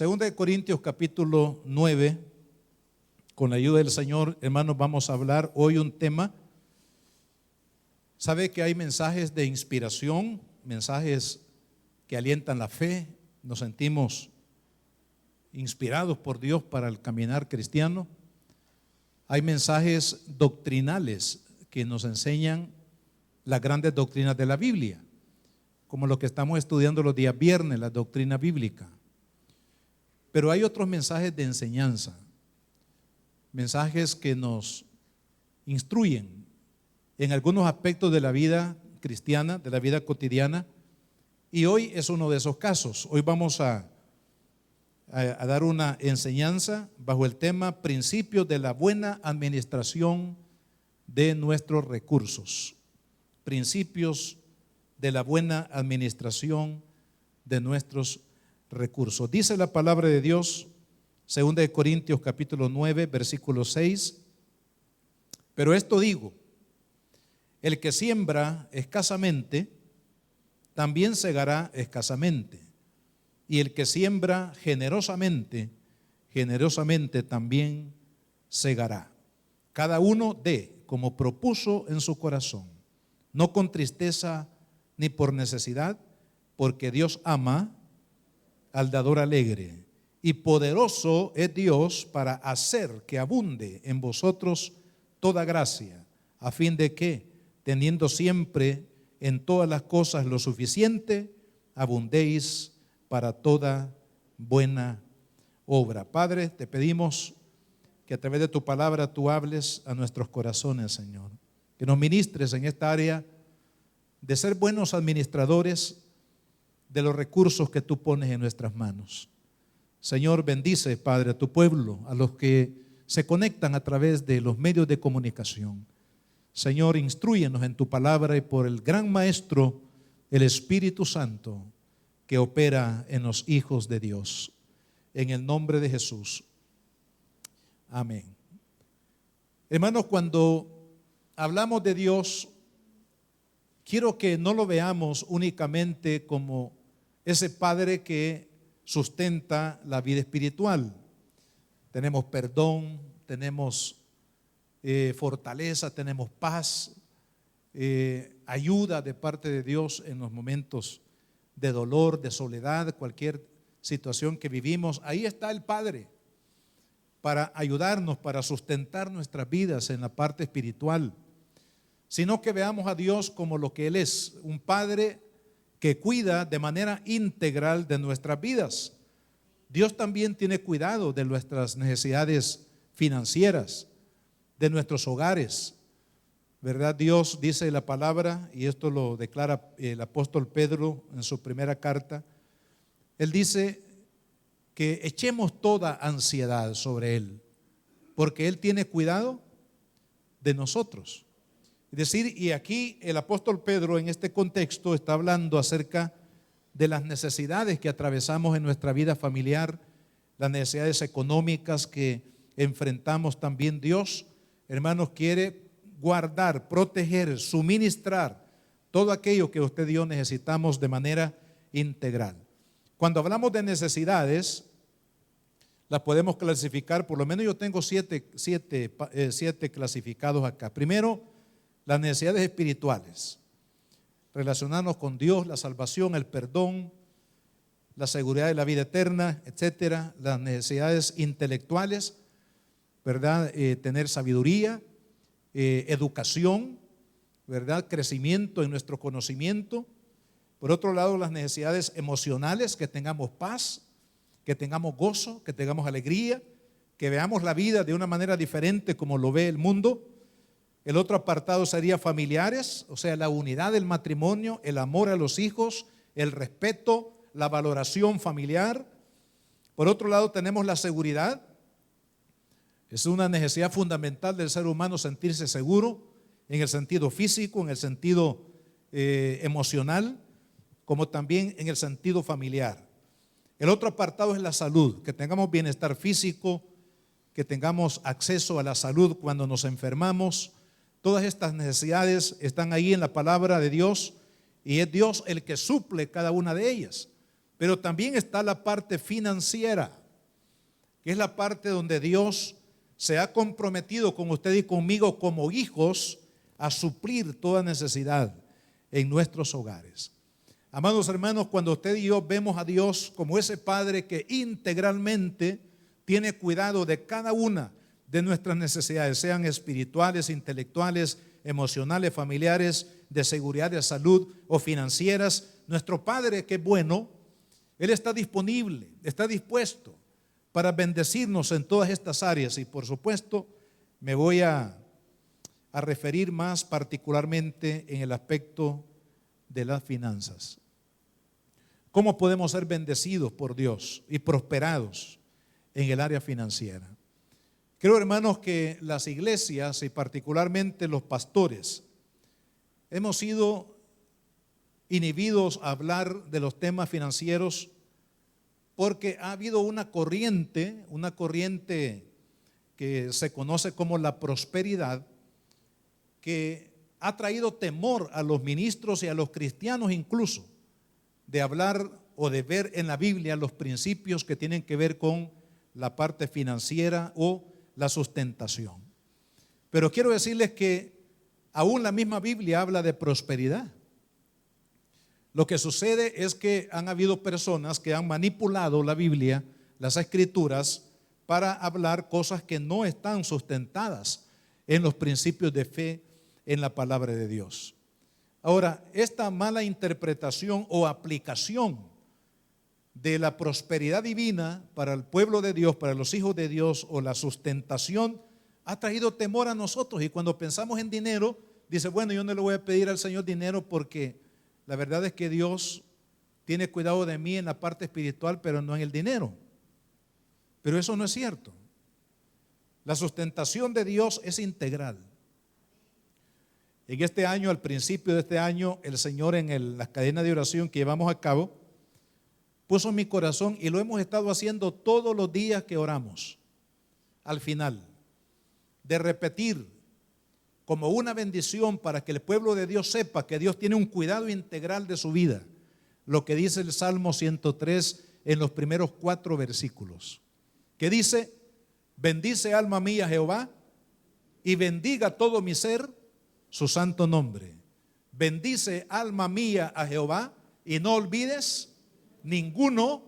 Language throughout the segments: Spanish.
Segunda de Corintios capítulo 9, con la ayuda del Señor, hermanos, vamos a hablar hoy un tema. Sabe que hay mensajes de inspiración, mensajes que alientan la fe, nos sentimos inspirados por Dios para el caminar cristiano. Hay mensajes doctrinales que nos enseñan las grandes doctrinas de la Biblia, como lo que estamos estudiando los días viernes, la doctrina bíblica. Pero hay otros mensajes de enseñanza, mensajes que nos instruyen en algunos aspectos de la vida cristiana, de la vida cotidiana, y hoy es uno de esos casos. Hoy vamos a dar una enseñanza bajo el tema Principios de la buena administración de nuestros recursos. Principios de la buena administración de nuestros recursos. Dice la palabra de Dios, 2 de Corintios capítulo 9, versículo 6. Pero esto digo, el que siembra escasamente, también segará escasamente. Y el que siembra generosamente, generosamente también segará. Cada uno dé como propuso en su corazón, no con tristeza ni por necesidad, porque Dios ama al dador alegre, y poderoso es Dios para hacer que abunde en vosotros toda gracia, a fin de que, teniendo siempre en todas las cosas lo suficiente, abundéis para toda buena obra. Padre, te pedimos que a través de tu palabra tú hables a nuestros corazones, Señor, que nos ministres en esta área de ser buenos administradores de los recursos que tú pones en nuestras manos. Señor, bendice, Padre, a tu pueblo, a los que se conectan a través de los medios de comunicación. Señor, instrúyenos en tu palabra y por el gran Maestro, el Espíritu Santo, que opera en los hijos de Dios. En el nombre de Jesús. Amén. Hermanos, cuando hablamos de Dios, quiero que no lo veamos únicamente como ese Padre que sustenta la vida espiritual. Tenemos perdón, tenemos fortaleza, tenemos paz, ayuda de parte de Dios en los momentos de dolor, de soledad, cualquier situación que vivimos. Ahí está el Padre para ayudarnos, para sustentar nuestras vidas en la parte espiritual. Sino que veamos a Dios como lo que Él es, un Padre que cuida de manera integral de nuestras vidas. Dios también tiene cuidado de nuestras necesidades financieras, de nuestros hogares, ¿verdad? Dios dice la palabra, y esto lo declara el apóstol Pedro en su primera carta. Él dice que echemos toda ansiedad sobre Él, porque Él tiene cuidado de nosotros. Es decir, y aquí el apóstol Pedro en este contexto está hablando acerca de las necesidades que atravesamos en nuestra vida familiar, las necesidades económicas que enfrentamos también. Dios, hermanos, quiere guardar, proteger, suministrar todo aquello que usted y yo necesitamos de manera integral. Cuando hablamos de necesidades, las podemos clasificar, por lo menos yo tengo siete clasificados acá. Primero, las necesidades espirituales, relacionarnos con Dios, la salvación, el perdón, la seguridad de la vida eterna, etcétera. Las necesidades intelectuales, ¿verdad? Tener sabiduría, educación, ¿verdad? Crecimiento en nuestro conocimiento. Por otro lado, las necesidades emocionales, que tengamos paz, que tengamos gozo, que tengamos alegría, que veamos la vida de una manera diferente como lo ve el mundo. El otro apartado sería familiares, o sea, la unidad del matrimonio, el amor a los hijos, el respeto, la valoración familiar. Por otro lado, tenemos la seguridad. Es una necesidad fundamental del ser humano sentirse seguro en el sentido físico, en el sentido emocional, como también en el sentido familiar. El otro apartado es la salud, que tengamos bienestar físico, que tengamos acceso a la salud cuando nos enfermamos. Todas estas necesidades están ahí en la palabra de Dios y es Dios el que suple cada una de ellas. Pero también está la parte financiera, que es la parte donde Dios se ha comprometido con usted y conmigo como hijos a suplir toda necesidad en nuestros hogares. Amados hermanos, cuando usted y yo vemos a Dios como ese Padre que integralmente tiene cuidado de cada una de nuestras necesidades, sean espirituales, intelectuales, emocionales, familiares, de seguridad, de salud o financieras, nuestro Padre que es bueno, Él está disponible, está dispuesto para bendecirnos en todas estas áreas. Y por supuesto me voy a referir más particularmente en el aspecto de las finanzas. ¿Cómo podemos ser bendecidos por Dios y prosperados en el área financiera? Creo, hermanos, que las iglesias y particularmente los pastores hemos sido inhibidos a hablar de los temas financieros porque ha habido una corriente que se conoce como la prosperidad, que ha traído temor a los ministros y a los cristianos incluso de hablar o de ver en la Biblia los principios que tienen que ver con la parte financiera o la sustentación. Pero quiero decirles que aún la misma Biblia habla de prosperidad. Lo que sucede es que han habido personas que han manipulado la Biblia, las escrituras, para hablar cosas que no están sustentadas en los principios de fe en la palabra de Dios. Ahora, esta mala interpretación o aplicación de la prosperidad divina para el pueblo de Dios, para los hijos de Dios, o la sustentación, ha traído temor a nosotros. Y cuando pensamos en dinero, dice, bueno, yo no le voy a pedir al Señor dinero porque la verdad es que Dios tiene cuidado de mí en la parte espiritual, pero no en el dinero. Pero eso no es cierto. La sustentación de Dios es integral. En este año, al principio de este año, el Señor en las cadenas de oración que llevamos a cabo, puso en mi corazón, y lo hemos estado haciendo todos los días que oramos, al final, de repetir como una bendición para que el pueblo de Dios sepa que Dios tiene un cuidado integral de su vida, lo que dice el Salmo 103 en los primeros 4 versículos, que dice: bendice alma mía Jehová, y bendiga todo mi ser su santo nombre. Bendice alma mía a Jehová, y no olvides ninguno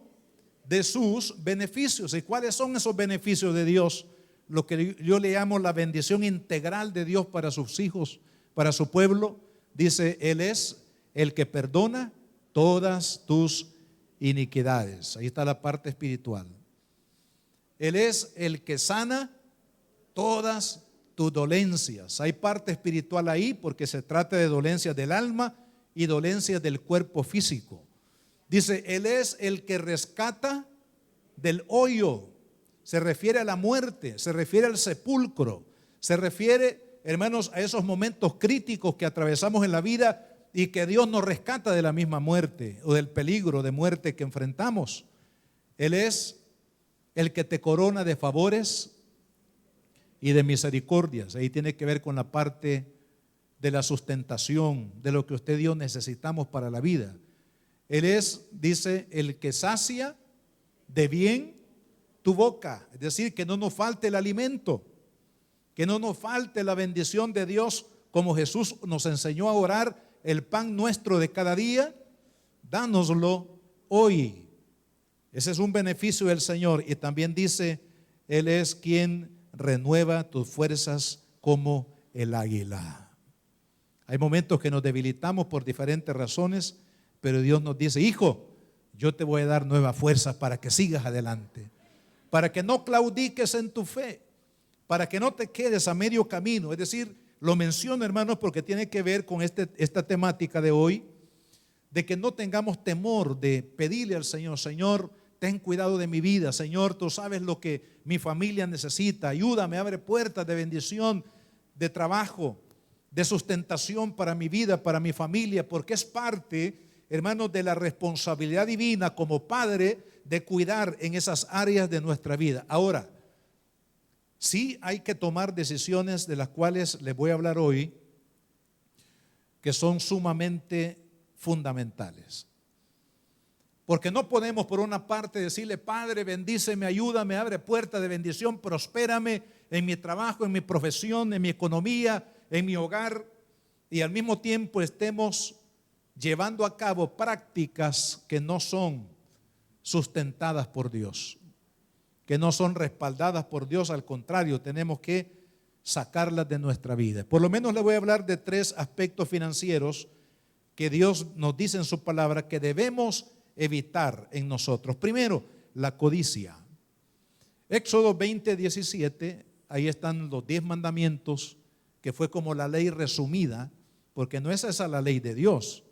de sus beneficios. ¿Y cuáles son esos beneficios de Dios? Lo que yo le llamo la bendición integral de Dios para sus hijos, para su pueblo. Dice, Él es el que perdona todas tus iniquidades. Ahí está la parte espiritual. Él es el que sana todas tus dolencias. Hay parte espiritual ahí porque se trata de dolencias del alma y dolencias del cuerpo físico. Dice, Él es el que rescata del hoyo. Se refiere a la muerte, se refiere al sepulcro, se refiere, hermanos, a esos momentos críticos que atravesamos en la vida y que Dios nos rescata de la misma muerte o del peligro de muerte que enfrentamos. Él es el que te corona de favores y de misericordias. Ahí tiene que ver con la parte de la sustentación, de lo que usted y yo necesitamos para la vida. Él es, dice, el que sacia de bien tu boca, es decir, que no nos falte el alimento, que no nos falte la bendición de Dios, como Jesús nos enseñó a orar: el pan nuestro de cada día, dánoslo hoy. Ese es un beneficio del Señor. Y también dice, Él es quien renueva tus fuerzas como el águila. Hay momentos que nos debilitamos por diferentes razones, pero Dios nos dice, hijo, yo te voy a dar nuevas fuerzas para que sigas adelante, para que no claudiques en tu fe, para que no te quedes a medio camino. Es decir, lo menciono, hermanos, porque tiene que ver con esta temática de hoy, de que no tengamos temor de pedirle al Señor, Señor, ten cuidado de mi vida, Señor, tú sabes lo que mi familia necesita, ayúdame, abre puertas de bendición, de trabajo, de sustentación para mi vida, para mi familia, porque es parte, hermanos, de la responsabilidad divina como padre de cuidar en esas áreas de nuestra vida. Ahora, sí hay que tomar decisiones de las cuales les voy a hablar hoy, que son sumamente fundamentales. Porque no podemos por una parte decirle: Padre, bendíceme, ayúdame, abre puertas de bendición, prospérame en mi trabajo, en mi profesión, en mi economía, en mi hogar, y al mismo tiempo estemos llevando a cabo prácticas que no son sustentadas por Dios, que no son respaldadas por Dios. Al contrario, tenemos que sacarlas de nuestra vida. Por lo menos le voy a hablar de 3 aspectos financieros que Dios nos dice en su palabra que debemos evitar en nosotros. Primero, la codicia. Éxodo 20:17, ahí están los 10 mandamientos, que fue como la ley resumida, porque no es esa la ley de Dios,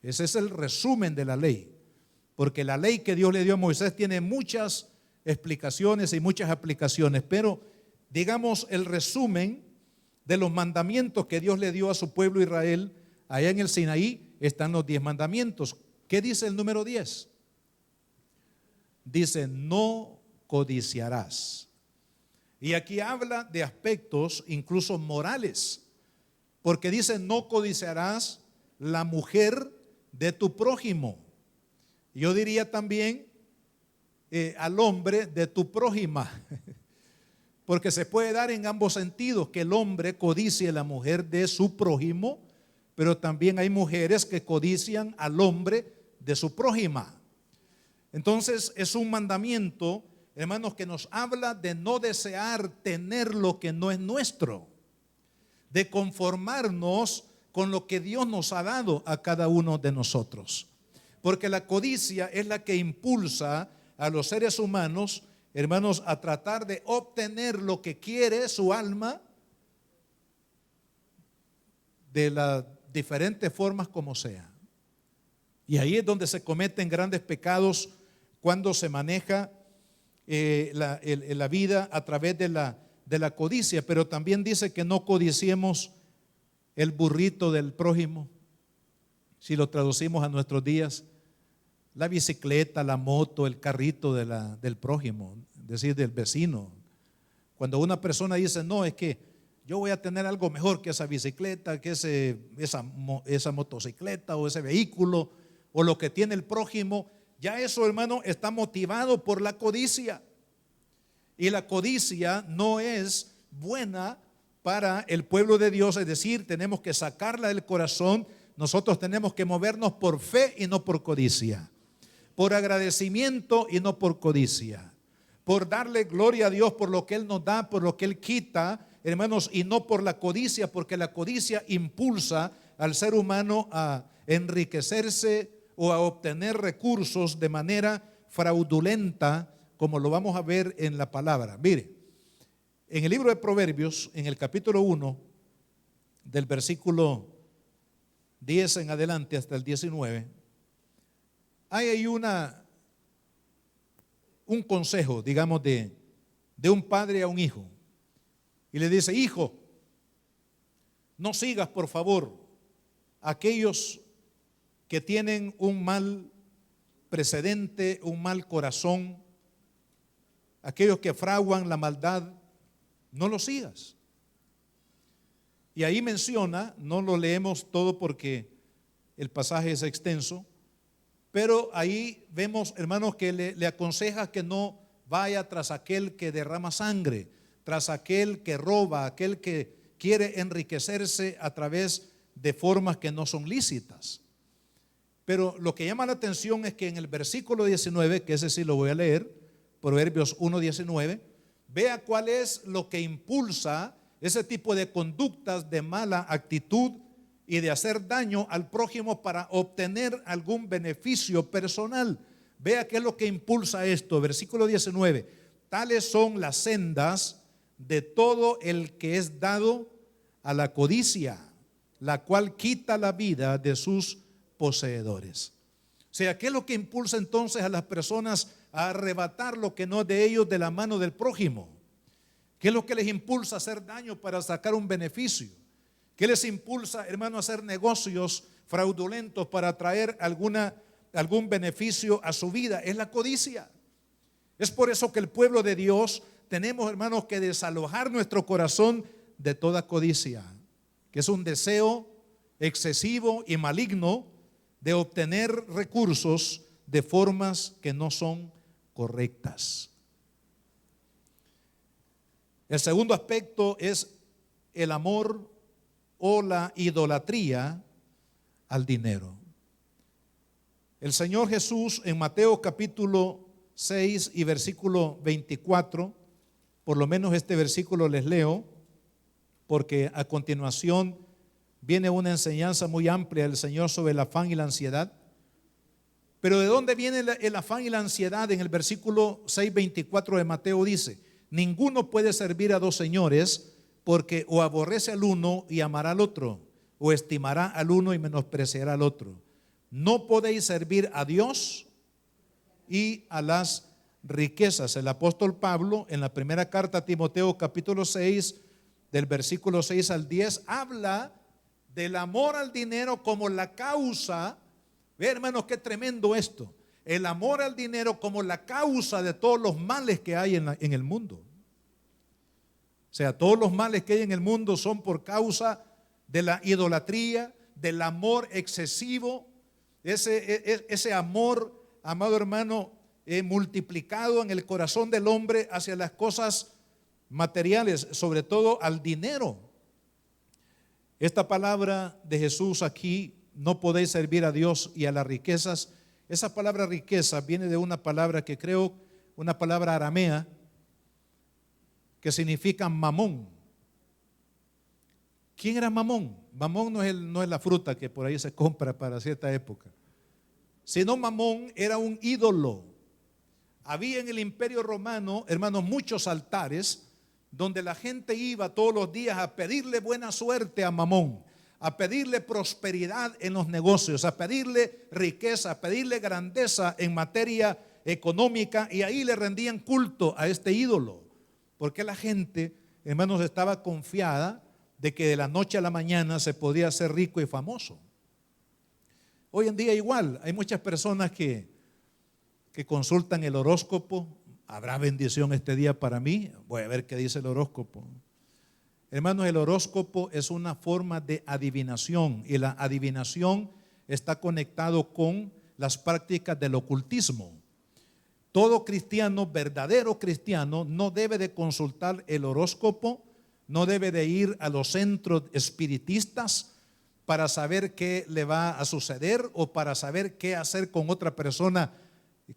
ese es el resumen de la ley, porque la ley que Dios le dio a Moisés tiene muchas explicaciones y muchas aplicaciones, pero digamos el resumen de los mandamientos que Dios le dio a su pueblo Israel. Allá en el Sinaí están los 10 mandamientos. ¿Qué dice el número 10? Dice: no codiciarás. Y aquí habla de aspectos incluso morales, porque dice: no codiciarás la mujer de tu prójimo. Yo diría también al hombre de tu prójima, porque se puede dar en ambos sentidos, que el hombre codicie a la mujer de su prójimo, pero también hay mujeres que codician al hombre de su prójima. Entonces es un mandamiento, hermanos, que nos habla de no desear tener lo que no es nuestro, de conformarnos con lo que Dios nos ha dado a cada uno de nosotros. Porque la codicia es la que impulsa a los seres humanos, hermanos, a tratar de obtener lo que quiere su alma de las diferentes formas como sea. Y ahí es donde se cometen grandes pecados, cuando se maneja la vida a través de la codicia. Pero también dice que no codiciemos el burrito del prójimo, si lo traducimos a nuestros días, la bicicleta, la moto, el carrito del prójimo, es decir, del vecino. Cuando una persona dice: no, es que yo voy a tener algo mejor que esa bicicleta, que esa motocicleta o ese vehículo, o lo que tiene el prójimo, ya eso, hermano, está motivado por la codicia. Y la codicia no es buena para el pueblo de Dios, es decir, tenemos que sacarla del corazón. Nosotros tenemos que movernos por fe y no por codicia, por agradecimiento y no por codicia, por darle gloria a Dios por lo que Él nos da, por lo que Él quita, hermanos, y no por la codicia, porque la codicia impulsa al ser humano a enriquecerse o a obtener recursos de manera fraudulenta, como lo vamos a ver en la palabra. Mire, en el libro de Proverbios, en el capítulo 1, del versículo 10 en adelante hasta el 19, hay ahí un consejo, digamos, de un padre a un hijo. Y le dice: hijo, no sigas, por favor, aquellos que tienen un mal precedente, un mal corazón, aquellos que fraguan la maldad, no los sigas. Y ahí menciona, no lo leemos todo porque el pasaje es extenso, pero ahí vemos, hermanos, que le aconseja que no vaya tras aquel que derrama sangre, tras aquel que roba, aquel que quiere enriquecerse a través de formas que no son lícitas. Pero lo que llama la atención es que en el versículo 19, que ese sí lo voy a leer, Proverbios 1:19, vea cuál es lo que impulsa ese tipo de conductas de mala actitud y de hacer daño al prójimo para obtener algún beneficio personal. Vea qué es lo que impulsa esto. Versículo 19: tales son las sendas de todo el que es dado a la codicia, la cual quita la vida de sus poseedores. O sea, ¿qué es lo que impulsa entonces a las personas a arrebatar lo que no es de ellos de la mano del prójimo? ¿Qué es lo que les impulsa a hacer daño para sacar un beneficio? ¿Qué les impulsa, hermano, a hacer negocios fraudulentos para traer algún beneficio a su vida? Es la codicia. Es por eso que el pueblo de Dios tenemos, hermanos, que desalojar nuestro corazón de toda codicia, que es un deseo excesivo y maligno de obtener recursos de formas que no son correctas. El segundo aspecto es el amor o la idolatría al dinero. El Señor Jesús en Mateo capítulo 6 y versículo 24, por lo menos este versículo les leo, porque a continuación viene una enseñanza muy amplia del Señor sobre el afán y la ansiedad. Pero ¿de dónde viene el afán y la ansiedad? En el versículo 6:24 de Mateo dice: ninguno puede servir a dos señores, porque o aborrece al uno y amará al otro, o estimará al uno y menospreciará al otro. No podéis servir a Dios y a las riquezas. El apóstol Pablo en la primera carta a Timoteo capítulo 6, del versículo 6 al 10, habla del amor al dinero como la causa. Ve, hermanos, qué tremendo esto. El amor al dinero como la causa de todos los males que hay en el mundo. O sea, todos los males que hay en el mundo son por causa de la idolatría, del amor excesivo, ese amor, amado hermano, multiplicado en el corazón del hombre hacia las cosas materiales, sobre todo al dinero. Esta palabra de Jesús aquí: no podéis servir a Dios y a las riquezas. Esa palabra riqueza viene de una palabra que creo, una palabra aramea, que significa mamón. ¿Quién era Mamón? Mamón no es la fruta que por ahí se compra para cierta época, sino Mamón era un ídolo. Había en el Imperio Romano, hermanos, muchos altares donde la gente iba todos los días a pedirle buena suerte a Mamón, a pedirle prosperidad en los negocios, a pedirle riqueza, a pedirle grandeza en materia económica, y ahí le rendían culto a este ídolo, porque la gente, hermanos, estaba confiada de que de la noche a la mañana se podía ser rico y famoso. Hoy en día igual, hay muchas personas que consultan el horóscopo. ¿Habrá bendición este día para mí? Voy a ver qué dice el horóscopo. Hermanos, el horóscopo es una forma de adivinación, y la adivinación está conectado con las prácticas del ocultismo. Todo cristiano, verdadero cristiano, no debe de consultar el horóscopo, no debe de ir a los centros espiritistas para saber qué le va a suceder o para saber qué hacer con otra persona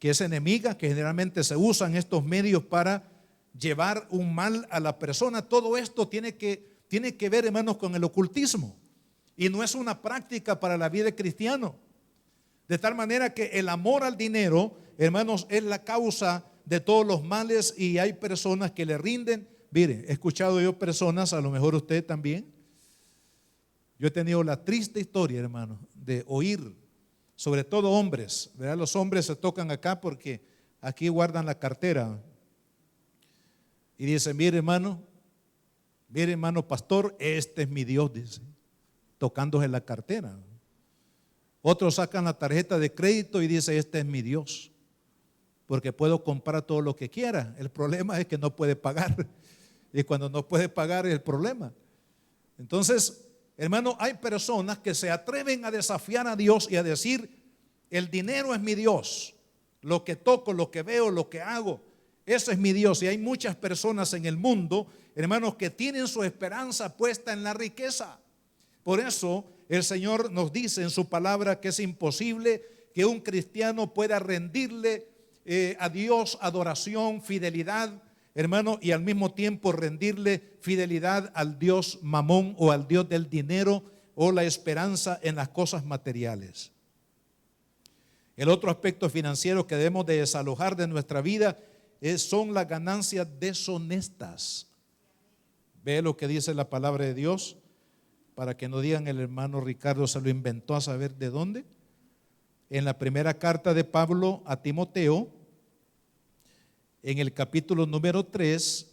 que es enemiga, que generalmente se usan estos medios para llevar un mal a la persona. Todo esto tiene que ver, hermanos, con el ocultismo, y no es una práctica para la vida cristiana. De tal manera que el amor al dinero, hermanos, es la causa de todos los males, y hay personas que le rinden. Mire, he escuchado yo personas, a lo mejor usted también. Yo he tenido la triste historia, hermano, de oír, sobre todo hombres, ¿verdad? Los hombres se tocan acá porque aquí guardan la cartera. Y dice: mire hermano pastor, este es mi Dios, dice, tocándose la cartera. Otros sacan la tarjeta de crédito y dice: este es mi Dios, porque puedo comprar todo lo que quiera. El problema es que no puede pagar, y cuando no puede pagar es el problema. Entonces, hermano, hay personas que se atreven a desafiar a Dios y a decir: el dinero es mi Dios, lo que toco, lo que veo, lo que hago, eso es mi Dios. Y hay muchas personas en el mundo, hermanos, que tienen su esperanza puesta en la riqueza. Por eso el Señor nos dice en su palabra que es imposible que un cristiano pueda rendirle a Dios adoración, fidelidad, hermano, y al mismo tiempo rendirle fidelidad al Dios Mamón, o al Dios del dinero, o la esperanza en las cosas materiales. El otro aspecto financiero que debemos de desalojar de nuestra vida son las ganancias deshonestas. Ve lo que dice la palabra de Dios, para que no digan: el hermano Ricardo se lo inventó a saber de dónde. En la primera carta de Pablo a Timoteo, en el capítulo número 3,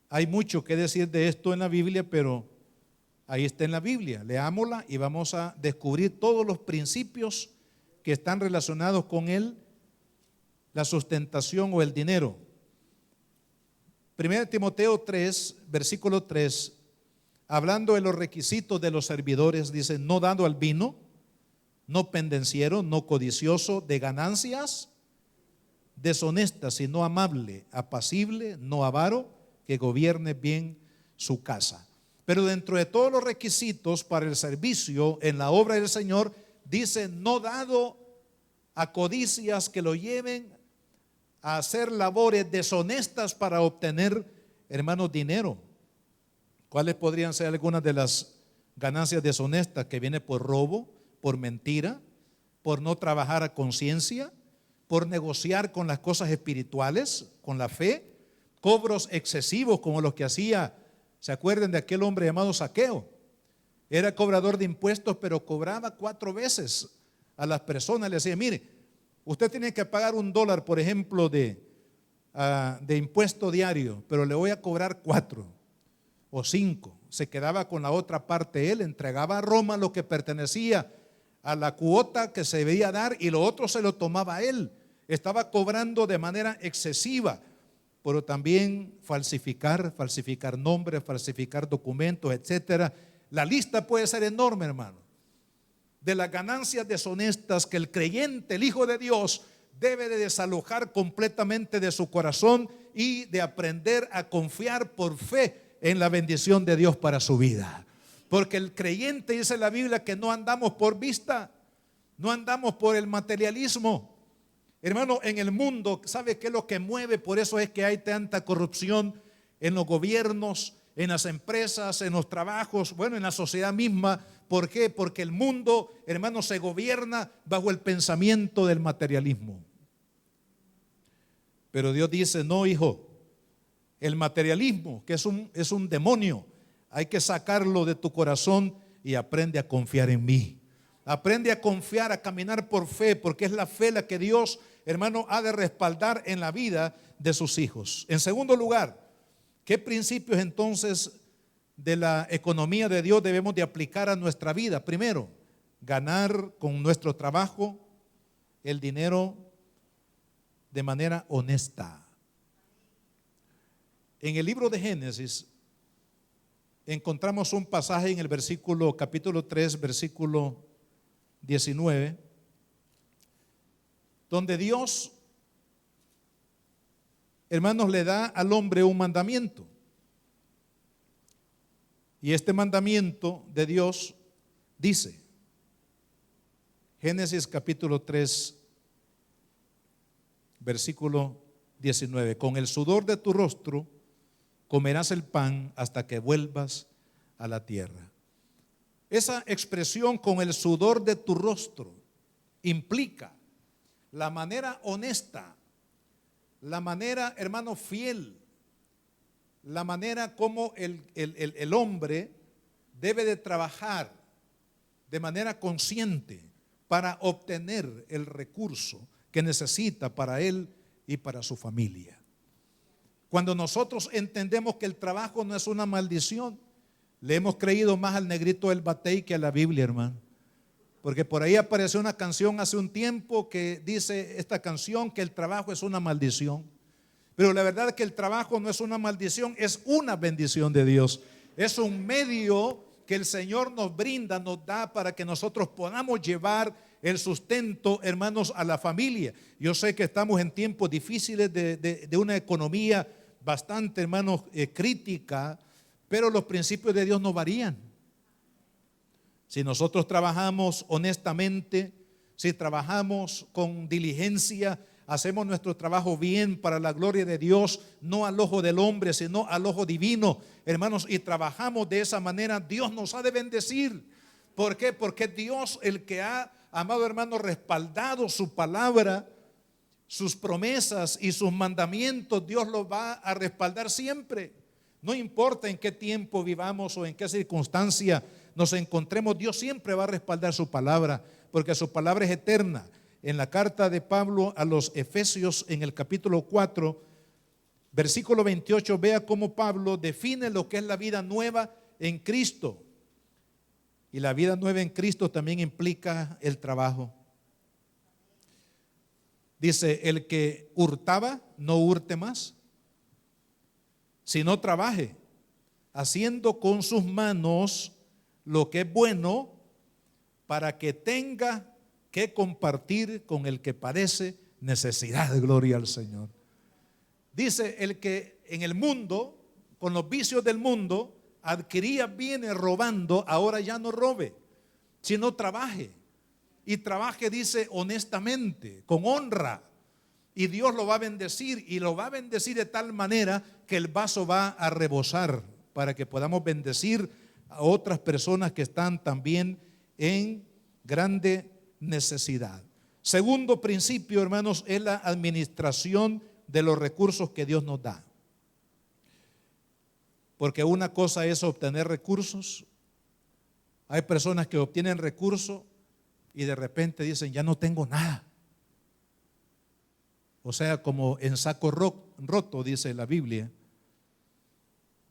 hay mucho que decir de esto en la Biblia, pero ahí está en la Biblia. Leámosla y vamos a descubrir todos los principios que están relacionados con la sustentación o el dinero. 1 Timoteo 3, versículo 3, hablando de los requisitos de los servidores, dice: no dando al vino, no pendenciero, no codicioso de ganancias deshonestas, sino amable, apacible, no avaro, que gobierne bien su casa. Pero dentro de todos los requisitos para el servicio en la obra del Señor, dice: no dado a codicias que lo lleven a hacer labores deshonestas para obtener, hermanos, dinero. ¿Cuáles podrían ser algunas de las ganancias deshonestas? Que viene por robo, por mentira, por no trabajar a conciencia, por negociar con las cosas espirituales, con la fe, cobros excesivos como los que hacía. ¿Se acuerdan de aquel hombre llamado Zaqueo? Era cobrador de impuestos, pero cobraba 4 veces a las personas. Le decía: mire, usted tiene que pagar $1, por ejemplo, de impuesto diario, pero le voy a cobrar 4 o 5. Se quedaba con la otra parte él, entregaba a Roma lo que pertenecía a la cuota que se debía dar, y lo otro se lo tomaba él. Estaba cobrando de manera excesiva. Pero también falsificar nombres, falsificar documentos, etcétera. La lista puede ser enorme, hermano, de las ganancias deshonestas que el creyente, el Hijo de Dios, debe de desalojar completamente de su corazón y de aprender a confiar por fe en la bendición de Dios para su vida. Porque el creyente, dice la Biblia, que no andamos por vista, no andamos por el materialismo. Hermano, en el mundo, ¿sabe qué es lo que mueve? Por eso es que hay tanta corrupción en los gobiernos, en las empresas, en los trabajos, bueno, en la sociedad misma. ¿Por qué? Porque el mundo, hermano, se gobierna bajo el pensamiento del materialismo. Pero Dios dice: no, hijo, el materialismo, que es un demonio, hay que sacarlo de tu corazón y aprende a confiar en mí. Aprende a confiar, a caminar por fe, porque es la fe la que Dios, hermano, ha de respaldar en la vida de sus hijos. En segundo lugar, ¿qué principios entonces de la economía de Dios debemos de aplicar a nuestra vida? Primero, ganar con nuestro trabajo el dinero de manera honesta. En el libro de Génesis encontramos un pasaje en el capítulo 3, versículo 19, donde Dios, hermanos, le da al hombre un mandamiento. Y este mandamiento de Dios dice, Génesis capítulo 3, versículo 19: con el sudor de tu rostro comerás el pan hasta que vuelvas a la tierra. Esa expresión, con el sudor de tu rostro, implica la manera honesta, la manera, hermano, fiel, la manera como el hombre debe de trabajar de manera consciente para obtener el recurso que necesita para él y para su familia. Cuando nosotros entendemos que el trabajo no es una maldición, le hemos creído más al negrito del batey que a la Biblia, hermano. Porque por ahí apareció una canción hace un tiempo que dice esta canción que el trabajo es una maldición. Pero la verdad es que el trabajo no es una maldición, es una bendición de Dios. Es un medio que el Señor nos brinda, nos da para que nosotros podamos llevar el sustento, hermanos, a la familia. Yo sé que estamos en tiempos difíciles de una economía bastante, hermanos, crítica, pero los principios de Dios no varían. Si nosotros trabajamos honestamente, si trabajamos con diligencia, hacemos nuestro trabajo bien para la gloria de Dios, no al ojo del hombre, sino al ojo divino, hermanos, y trabajamos de esa manera, Dios nos ha de bendecir. ¿Por qué? Porque Dios, el que ha, amado hermano, respaldado su palabra, sus promesas y sus mandamientos, Dios los va a respaldar siempre. No importa en qué tiempo vivamos o en qué circunstancia nos encontremos, Dios siempre va a respaldar su palabra, porque su palabra es eterna. En la carta de Pablo a los Efesios, en el capítulo 4, versículo 28, vea cómo Pablo define lo que es la vida nueva en Cristo. Y la vida nueva en Cristo también implica el trabajo. Dice: el que hurtaba, no hurte más, sino trabaje, haciendo con sus manos lo que es bueno, para que tenga que compartir con el que padece necesidad. Gloria al Señor. Dice, el que en el mundo, con los vicios del mundo, adquiría bienes robando, ahora ya no robe, sino trabaje. Y trabaje, dice, honestamente, con honra. Y Dios lo va a bendecir, y lo va a bendecir de tal manera que el vaso va a rebosar, para que podamos bendecir a otras personas que están también en grande necesidad. Segundo principio, hermanos, es la administración de los recursos que Dios nos da. Porque una cosa es obtener recursos. Hay personas que obtienen recursos y de repente dicen, ya no tengo nada. O sea, como en saco roto, dice la Biblia.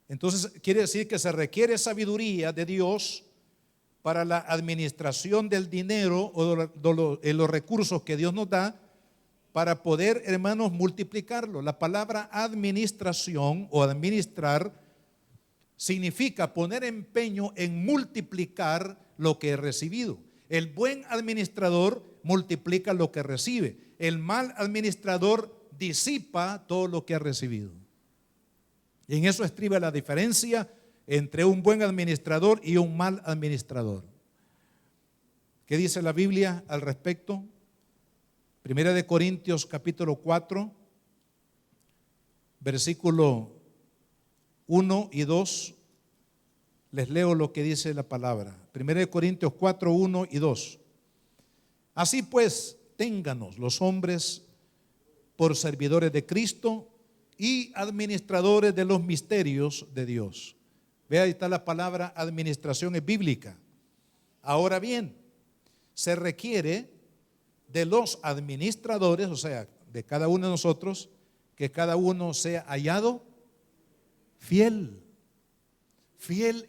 Entonces quiere decir que se requiere sabiduría de Dios para la administración del dinero o de los recursos que Dios nos da, para poder, hermanos, multiplicarlo. La palabra administración o administrar significa poner empeño en multiplicar lo que he recibido. El buen administrador multiplica lo que recibe. El mal administrador disipa todo lo que ha recibido. Y en eso estriba la diferencia entre un buen administrador y un mal administrador. ¿Qué dice la Biblia al respecto? Primera de Corintios capítulo 4, versículo 1 y 2. Les leo lo que dice la palabra. Primera de Corintios 4, 1 y 2. Así pues, ténganos los hombres por servidores de Cristo y administradores de los misterios de Dios. Vea, ahí está la palabra administración, es bíblica. Ahora bien, se requiere de los administradores, o sea, de cada uno de nosotros, que cada uno sea hallado fiel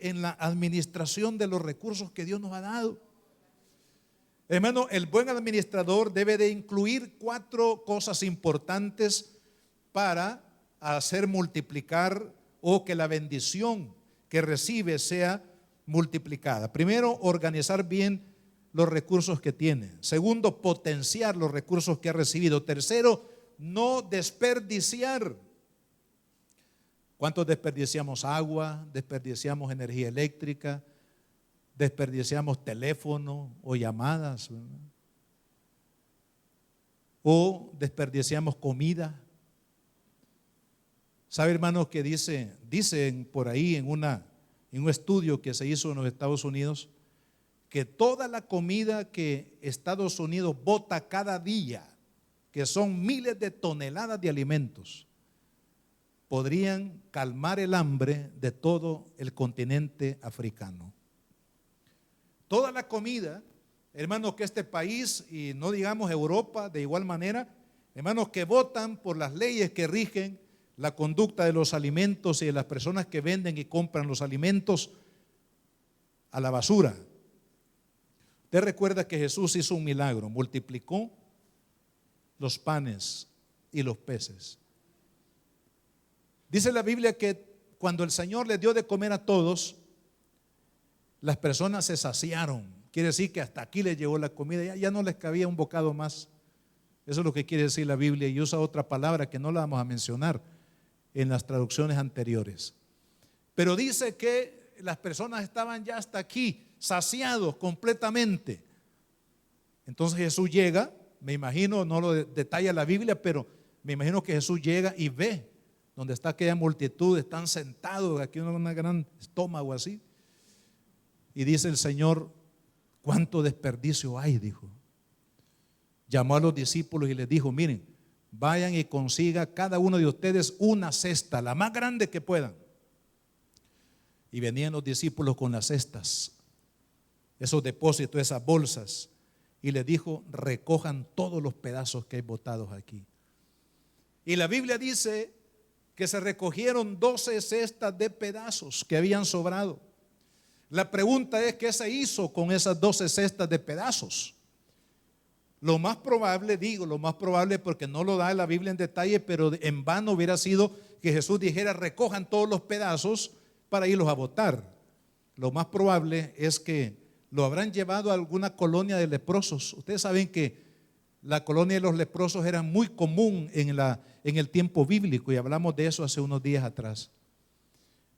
en la administración de los recursos que Dios nos ha dado. Hermano, el buen administrador debe de incluir 4 cosas importantes para hacer multiplicar o que la bendición que recibe sea multiplicada. Primero, organizar bien los recursos que tiene. Segundo, potenciar los recursos que ha recibido. Tercero, no desperdiciar. ¿Cuántos desperdiciamos agua? Desperdiciamos energía eléctrica, desperdiciamos teléfono o llamadas, ¿verdad? O desperdiciamos comida. ¿Sabe, hermanos, que dicen por ahí en un estudio que se hizo en los Estados Unidos, que toda la comida que Estados Unidos bota cada día, que son miles de toneladas de alimentos, podrían calmar el hambre de todo el continente africano? Toda la comida, hermanos, que este país, y no digamos Europa de igual manera, hermanos, que votan por las leyes que rigen la conducta de los alimentos y de las personas que venden y compran los alimentos, a la basura. Usted recuerda que Jesús hizo un milagro, multiplicó los panes y los peces. Dice la Biblia que cuando el Señor le dio de comer a todos, las personas se saciaron. Quiere decir que hasta aquí les llegó la comida, ya no les cabía un bocado más. Eso es lo que quiere decir la Biblia, y usa otra palabra que no la vamos a mencionar en las traducciones anteriores. Pero dice que las personas estaban ya hasta aquí, saciados completamente. Entonces Jesús llega, me imagino, no lo detalla la Biblia, pero me imagino que Jesús llega y ve donde está aquella multitud, están sentados, aquí una gran estómago así. Y dice el Señor, ¿cuánto desperdicio hay? Dijo. Llamó a los discípulos y les dijo, miren, vayan y consiga cada uno de ustedes una cesta, la más grande que puedan. Y venían los discípulos con las cestas, esos depósitos, esas bolsas, y les dijo, recojan todos los pedazos que hay botados aquí. Y la Biblia dice que se recogieron 12 cestas de pedazos que habían sobrado. La pregunta es, ¿qué se hizo con esas 12 cestas de pedazos? Lo más probable porque no lo da la Biblia en detalle, pero en vano hubiera sido que Jesús dijera, recojan todos los pedazos para irlos a botar. Lo más probable es que lo habrán llevado a alguna colonia de leprosos. Ustedes saben que la colonia de los leprosos era muy común en el tiempo bíblico, y hablamos de eso hace unos días atrás.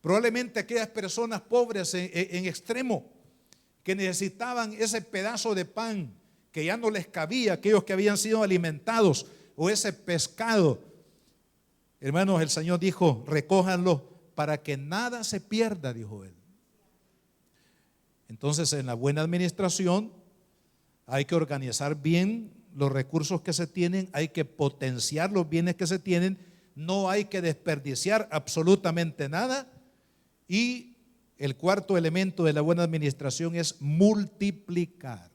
Probablemente aquellas personas pobres en extremo, que necesitaban ese pedazo de pan que ya no les cabía, aquellos que habían sido alimentados, o ese pescado. Hermanos, el Señor dijo: recójanlo para que nada se pierda, dijo Él. Entonces, en la buena administración hay que organizar bien los recursos que se tienen, hay que potenciar los bienes que se tienen, no hay que desperdiciar absolutamente nada. Y el cuarto elemento de la buena administración es multiplicar,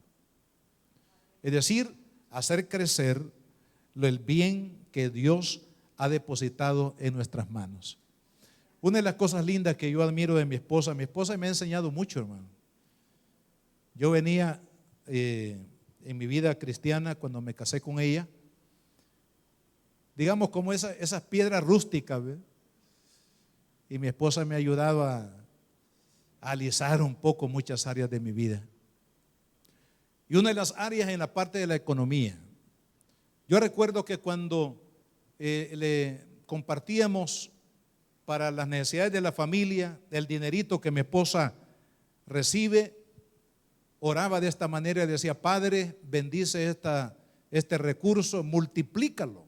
es decir, hacer crecer el bien que Dios ha depositado en nuestras manos. Una de las cosas lindas que yo admiro de mi esposa me ha enseñado mucho, hermano. Yo venía en mi vida cristiana, cuando me casé con ella, digamos como esas piedras rústicas, ¿ve? Y mi esposa me ha ayudado a alisar un poco muchas áreas de mi vida. Y una de las áreas en la parte de la economía. Yo recuerdo que cuando le compartíamos para las necesidades de la familia el dinerito que mi esposa recibe, oraba de esta manera y decía: Padre, bendice este recurso, multiplícalo.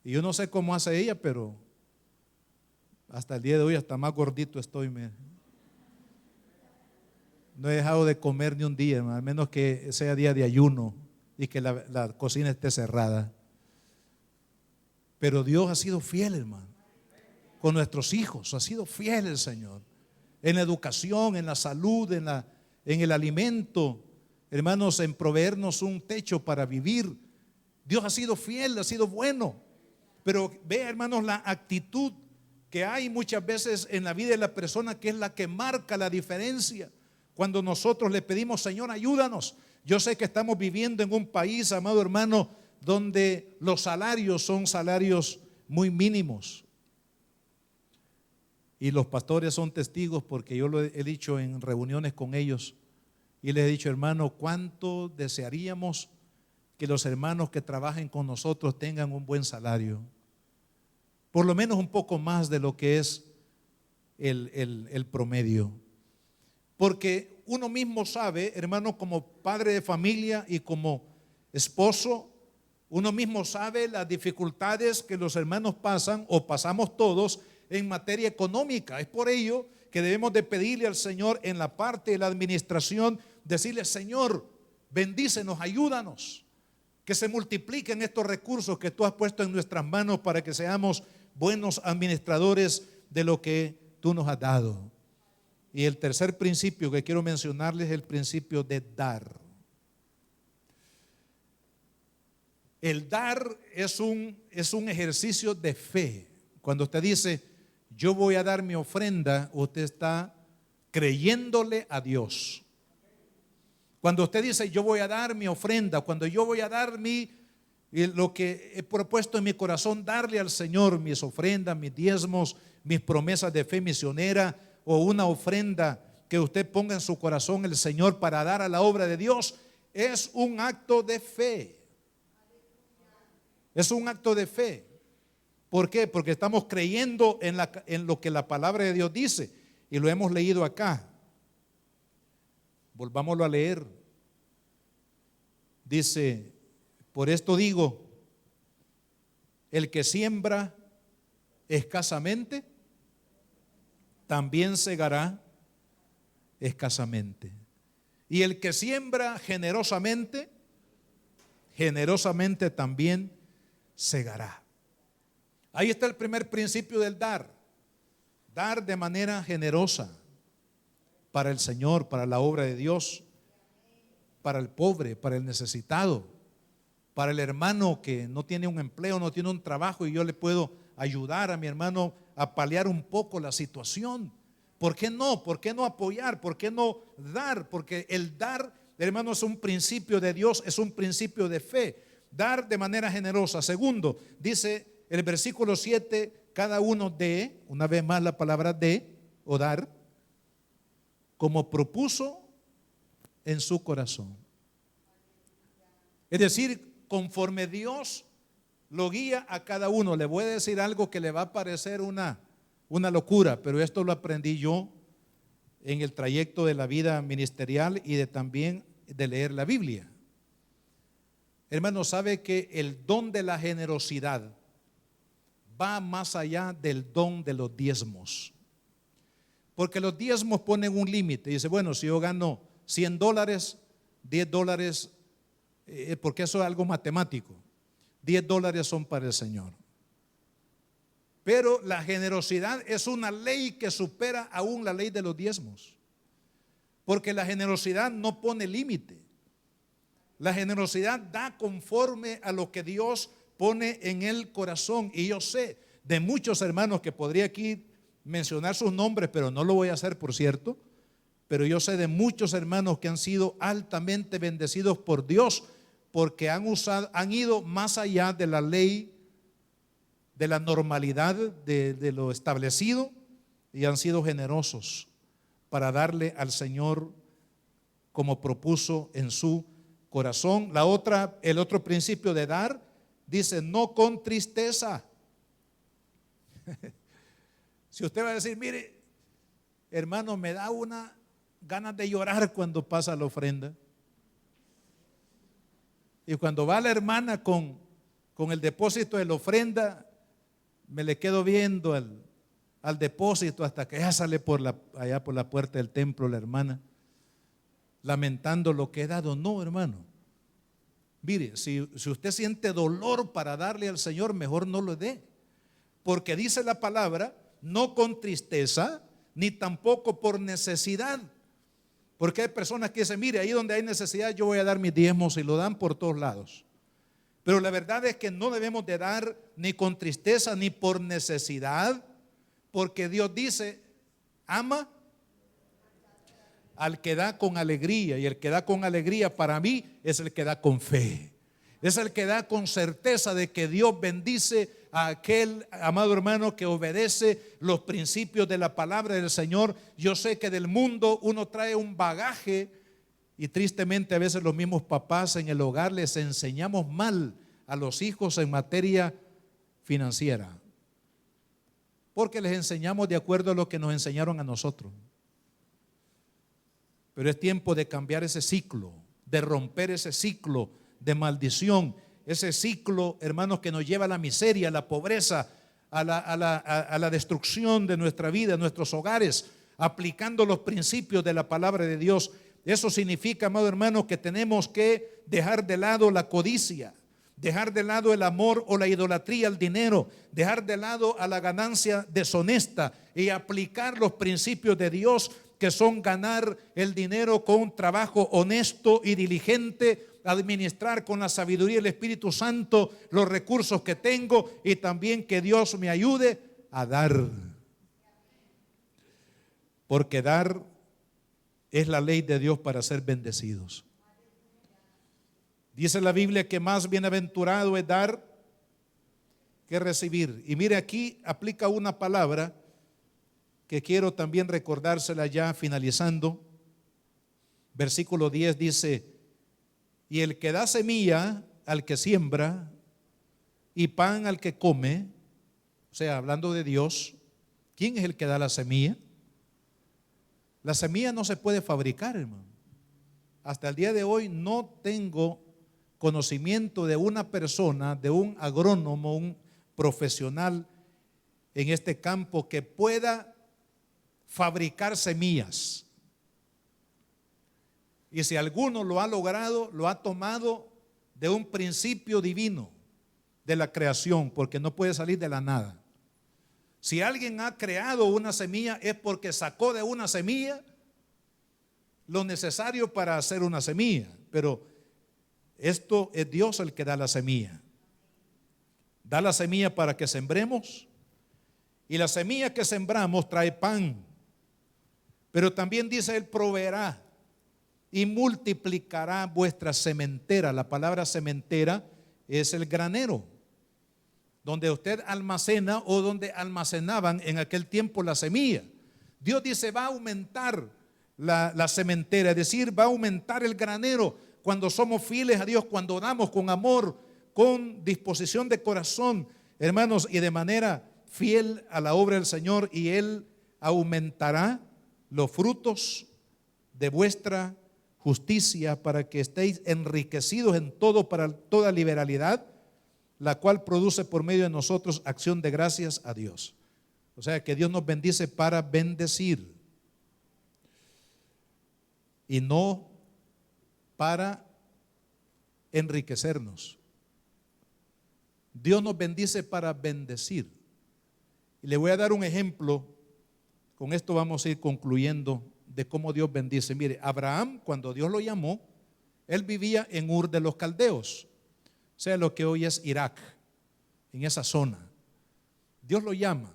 Y yo no sé cómo hace ella, pero hasta el día de hoy hasta más gordito estoy. No he dejado de comer ni un día, al menos que sea día de ayuno y que la cocina esté cerrada. Pero Dios ha sido fiel, hermano, con nuestros hijos. Ha sido fiel el Señor en la educación, en la salud, en el alimento, hermanos, en proveernos un techo para vivir. Dios ha sido fiel, ha sido bueno. Pero vea, hermanos, la actitud que hay muchas veces en la vida de la persona, que es la que marca la diferencia. Cuando nosotros le pedimos: Señor, ayúdanos. Yo sé que estamos viviendo en un país, amado hermano, donde los salarios son salarios muy mínimos. Y los pastores son testigos, porque yo lo he dicho en reuniones con ellos y les he dicho: hermano, ¿cuánto desearíamos que los hermanos que trabajen con nosotros tengan un buen salario? Por lo menos un poco más de lo que es el promedio. Porque uno mismo sabe, hermano, como padre de familia y como esposo, uno mismo sabe las dificultades que los hermanos pasan, o pasamos todos, en materia económica. Es por ello que debemos de pedirle al Señor en la parte de la administración, decirle: Señor, bendícenos, ayúdanos, que se multipliquen estos recursos que tú has puesto en nuestras manos, para que seamos buenos administradores de lo que tú nos has dado. Y el tercer principio que quiero mencionarles es el principio de dar. El dar es un ejercicio de fe. Cuando usted dice: yo voy a dar mi ofrenda, usted está creyéndole a Dios. Cuando usted dice: yo voy a dar mi ofrenda, cuando yo voy a dar lo que he propuesto en mi corazón darle al Señor, mis ofrendas, mis diezmos, mis promesas de fe misionera, o una ofrenda que usted ponga en su corazón el Señor para dar a la obra de Dios, es un acto de fe. Es un acto de fe. ¿Por qué? Porque estamos creyendo en lo que la palabra de Dios dice, y lo hemos leído acá. Volvámoslo a leer. Dice: por esto digo, el que siembra escasamente, también segará escasamente. Y el que siembra generosamente, generosamente también segará. Ahí está el primer principio del dar. Dar de manera generosa para el Señor, para la obra de Dios, para el pobre, para el necesitado, para el hermano que no tiene un empleo, no tiene un trabajo, y yo le puedo ayudar a mi hermano a paliar un poco la situación. ¿Por qué no? ¿Por qué no apoyar? ¿Por qué no dar? Porque el dar, hermano, es un principio de Dios, es un principio de fe. Dar de manera generosa. Segundo, dice el versículo 7, cada uno dé, una vez más la palabra dé o dar, como propuso en su corazón. Es decir, conforme Dios lo guía a cada uno. Le voy a decir algo que le va a parecer una locura, pero esto lo aprendí yo en el trayecto de la vida ministerial y también de leer la Biblia. Hermano, sabe que el don de la generosidad va más allá del don de los diezmos. Porque los diezmos ponen un límite. Dice, bueno, si yo gano $100, $10, porque eso es algo matemático, $10 son para el Señor. Pero la generosidad es una ley que supera aún la ley de los diezmos. Porque la generosidad no pone límite. La generosidad da conforme a lo que Dios pone en el corazón. Y yo sé de muchos hermanos que podría aquí mencionar sus nombres, pero no lo voy a hacer, por cierto. Pero yo sé de muchos hermanos que han sido altamente bendecidos por Dios, porque han ido más allá de la ley, de la normalidad, de lo establecido, y han sido generosos para darle al Señor como propuso en su corazón. El otro principio de dar, dice, no con tristeza. Si usted va a decir, mire, hermano, me da una ganas de llorar cuando pasa la ofrenda. Y cuando va la hermana con el depósito de la ofrenda, me le quedo viendo al depósito hasta que ya sale allá por la puerta del templo la hermana, lamentando lo que he dado. No, hermano. Mire, si usted siente dolor para darle al Señor, mejor no lo dé. Porque dice la palabra, no con tristeza, ni tampoco por necesidad. Porque hay personas que dicen, mire, ahí donde hay necesidad yo voy a dar mis diezmos, y lo dan por todos lados. Pero la verdad es que no debemos de dar ni con tristeza ni por necesidad, porque Dios dice, ama al que da con alegría, y el que da con alegría para mí es el que da con fe. Es el que da con certeza de que Dios bendice a aquel amado hermano que obedece los principios de la palabra del Señor. Yo sé que del mundo uno trae un bagaje, y tristemente a veces los mismos papás en el hogar les enseñamos mal a los hijos en materia financiera, porque les enseñamos de acuerdo a lo que nos enseñaron a nosotros. Pero es tiempo de cambiar ese ciclo, de romper ese ciclo de maldición, ese ciclo, hermanos, que nos lleva a la miseria, a la pobreza, a la destrucción de nuestra vida, nuestros hogares, aplicando los principios de la palabra de Dios. Eso significa, amado hermano, que tenemos que dejar de lado la codicia, dejar de lado el amor o la idolatría al dinero, dejar de lado a la ganancia deshonesta y aplicar los principios de Dios, que son ganar el dinero con un trabajo honesto y diligente, administrar con la sabiduría del Espíritu Santo los recursos que tengo, y también que Dios me ayude a dar. Porque dar es la ley de Dios para ser bendecidos. Dice la Biblia que más bienaventurado es dar que recibir. Y mire, aquí aplica una palabra que quiero también recordársela ya finalizando. Versículo 10 dice, y el que da semilla al que siembra y pan al que come, o sea, hablando de Dios, ¿quién es el que da la semilla? La semilla no se puede fabricar, hermano. Hasta el día de hoy no tengo conocimiento de una persona, de un agrónomo, un profesional en este campo que pueda fabricar semillas. Y si alguno lo ha logrado, lo ha tomado de un principio divino de la creación, porque no puede salir de la nada. Si alguien ha creado una semilla, es porque sacó de una semilla lo necesario para hacer una semilla. Pero esto es Dios el que da la semilla. Da la semilla para que sembremos, y la semilla que sembramos trae pan. Pero también dice, Él proveerá y multiplicará vuestra sementera. La palabra sementera es el granero, donde usted almacena, o donde almacenaban en aquel tiempo la semilla. Dios dice, va a aumentar la sementera, es decir, va a aumentar el granero cuando somos fieles a Dios, cuando damos con amor, con disposición de corazón, hermanos, y de manera fiel a la obra del Señor, y Él aumentará los frutos de vuestra justicia para que estéis enriquecidos en todo para toda liberalidad, la cual produce por medio de nosotros acción de gracias a Dios. O sea que Dios nos bendice para bendecir y no para enriquecernos. Dios nos bendice para bendecir. Y le voy a dar un ejemplo, con esto vamos a ir concluyendo, de cómo Dios bendice. Mire, Abraham, cuando Dios lo llamó, él vivía en Ur de los Caldeos, o sea, lo que hoy es Irak, en esa zona. Dios lo llama.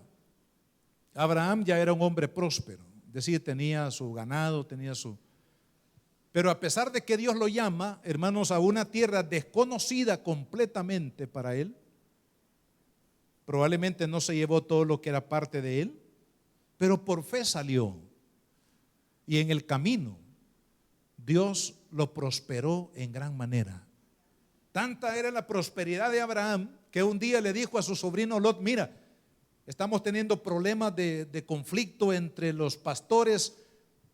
Abraham ya era un hombre próspero, es decir, tenía su ganado, tenía su... Pero a pesar de que Dios lo llama, hermanos, a una tierra desconocida completamente para él, probablemente no se llevó todo lo que era parte de él, pero por fe salió. Y en el camino, Dios lo prosperó en gran manera. Tanta era la prosperidad de Abraham que un día le dijo a su sobrino Lot: mira, estamos teniendo problemas de conflicto entre los pastores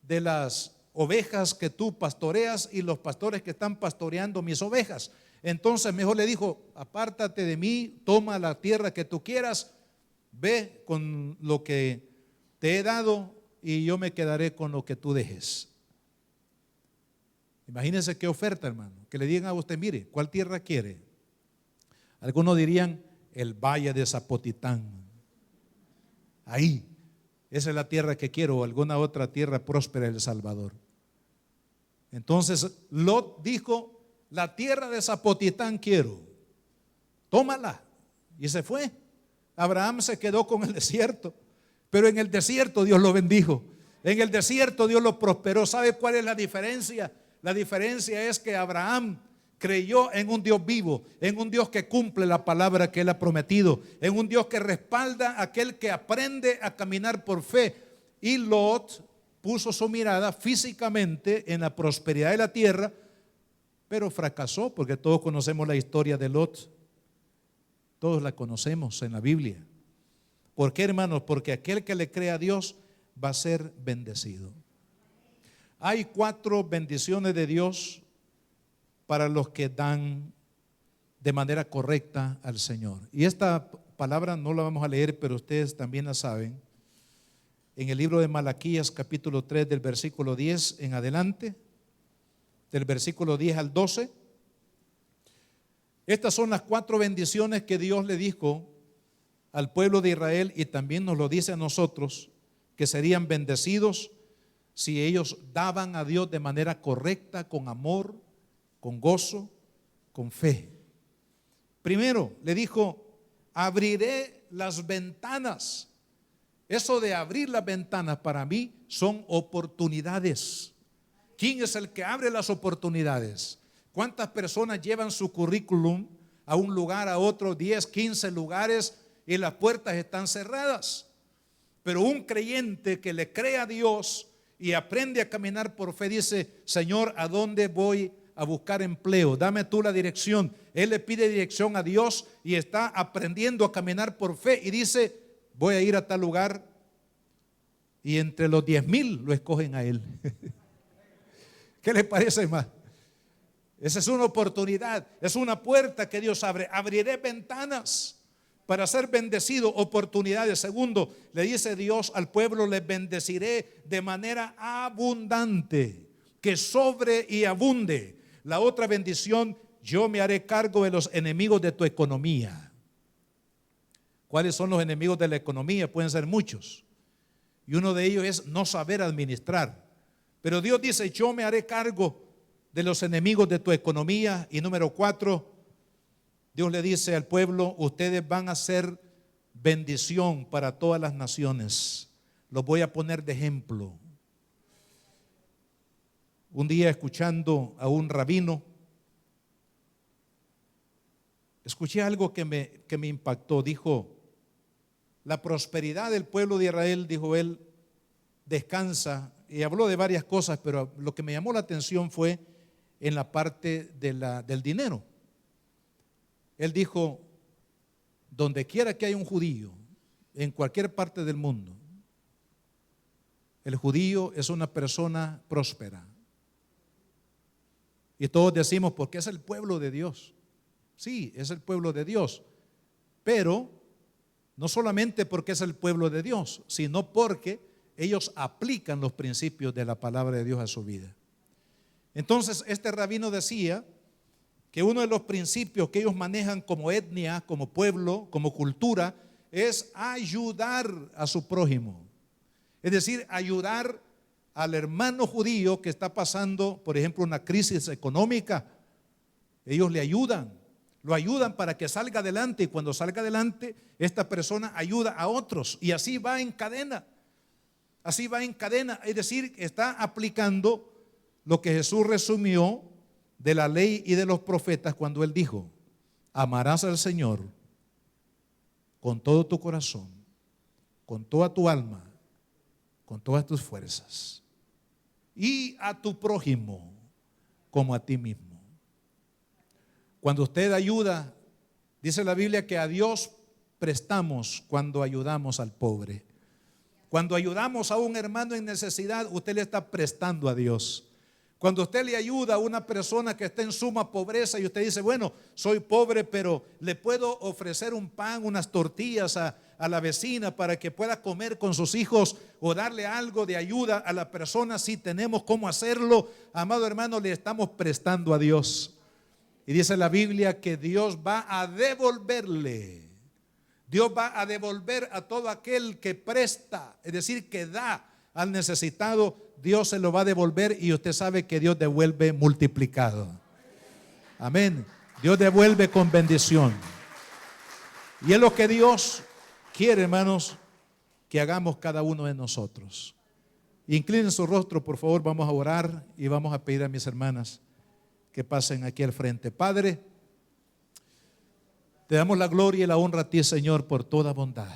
de las ovejas que tú pastoreas y los pastores que están pastoreando mis ovejas. Entonces mejor le dijo: apártate de mí, toma la tierra que tú quieras, ve con lo que te he dado y yo me quedaré con lo que tú dejes. Imagínense qué oferta, hermano, que le digan a usted: mire, ¿cuál tierra quiere? Algunos dirían el valle de Zapotitán. Ahí, esa es la tierra que quiero, o alguna otra tierra próspera del Salvador. Entonces Lot dijo: la tierra de Zapotitán quiero, tómala. Y se fue. Abraham se quedó con el desierto, pero en el desierto Dios lo bendijo. En el desierto Dios lo prosperó. ¿Sabe cuál es la diferencia? La diferencia es que Abraham creyó en un Dios vivo, en un Dios que cumple la palabra que Él ha prometido, en un Dios que respalda a aquel que aprende a caminar por fe. Y Lot puso su mirada físicamente en la prosperidad de la tierra, pero fracasó, porque todos conocemos la historia de Lot. Todos la conocemos en la Biblia. ¿Por qué, hermanos? Porque aquel que le cree a Dios va a ser bendecido. Hay 4 bendiciones de Dios para los que dan de manera correcta al Señor. Y esta palabra no la vamos a leer, pero ustedes también la saben. En el libro de Malaquías, capítulo 3, del versículo 10 en adelante, del versículo 10 al 12. Estas son las 4 bendiciones que Dios le dijo al pueblo de Israel, y también nos lo dice a nosotros, que serían bendecidos si ellos daban a Dios de manera correcta, con amor, con gozo, con fe. Primero le dijo: abriré las ventanas. Eso de abrir las ventanas para mí son oportunidades. ¿Quién es el que abre las oportunidades? ¿Cuántas personas llevan su currículum a un lugar, a otro, 10, 15 lugares, y las puertas están cerradas? Pero un creyente que le cree a Dios y aprende a caminar por fe dice: Señor, ¿a dónde voy a buscar empleo? Dame tú la dirección. Él le pide dirección a Dios y está aprendiendo a caminar por fe y dice: voy a ir a tal lugar, y entre los 10,000 lo escogen a él. ¿Qué le parece más? Esa es una oportunidad, es una puerta que Dios abre. Abriré ventanas para ser bendecido, oportunidades. Segundo, le dice Dios al pueblo: les bendeciré de manera abundante, que sobre y abunde. La otra bendición: yo me haré cargo de los enemigos de tu economía. ¿Cuáles son los enemigos de la economía? Pueden ser muchos, y uno de ellos es no saber administrar. Pero Dios dice: yo me haré cargo de los enemigos de tu economía. Y número 4, Dios le dice al pueblo: ustedes van a ser bendición para todas las naciones. Los voy a poner de ejemplo. Un día, escuchando a un rabino, escuché algo que me impactó. Dijo: la prosperidad del pueblo de Israel, dijo él, descansa y habló de varias cosas, pero lo que me llamó la atención fue en la parte del dinero. Él dijo, donde quiera que haya un judío, en cualquier parte del mundo, el judío es una persona próspera. Y todos decimos, porque es el pueblo de Dios. Sí, es el pueblo de Dios, pero no solamente porque es el pueblo de Dios, sino porque ellos aplican los principios de la palabra de Dios a su vida. Entonces, este rabino decía que uno de los principios que ellos manejan como etnia, como pueblo, como cultura, es ayudar a su prójimo. Es decir, ayudar al hermano judío que está pasando, por ejemplo, una crisis económica. Ellos le ayudan, lo ayudan para que salga adelante, y cuando salga adelante, esta persona ayuda a otros, y así va en cadena. Así va en cadena, es decir, está aplicando lo que Jesús resumió de la ley y de los profetas cuando Él dijo, amarás al Señor con todo tu corazón, con toda tu alma, con todas tus fuerzas, y a tu prójimo como a ti mismo. Cuando usted ayuda, dice la Biblia que a Dios prestamos cuando ayudamos al pobre. Cuando ayudamos a un hermano en necesidad, usted le está prestando a Dios. Cuando usted le ayuda a una persona que está en suma pobreza y usted dice, bueno, soy pobre, pero le puedo ofrecer un pan, unas tortillas a la vecina para que pueda comer con sus hijos, o darle algo de ayuda a la persona, si tenemos cómo hacerlo, amado hermano, le estamos prestando a Dios. Y dice la Biblia que Dios va a devolverle. Dios va a devolver a todo aquel que presta, es decir, que da al necesitado. Dios se lo va a devolver, y usted sabe que Dios devuelve multiplicado. Amén. Dios devuelve con bendición. Y es lo que Dios quiere, hermanos, que hagamos cada uno de nosotros. Inclinen su rostro, por favor, vamos a orar y vamos a pedir a mis hermanas que pasen aquí al frente. Padre, te damos la gloria y la honra a ti, Señor, por toda bondad.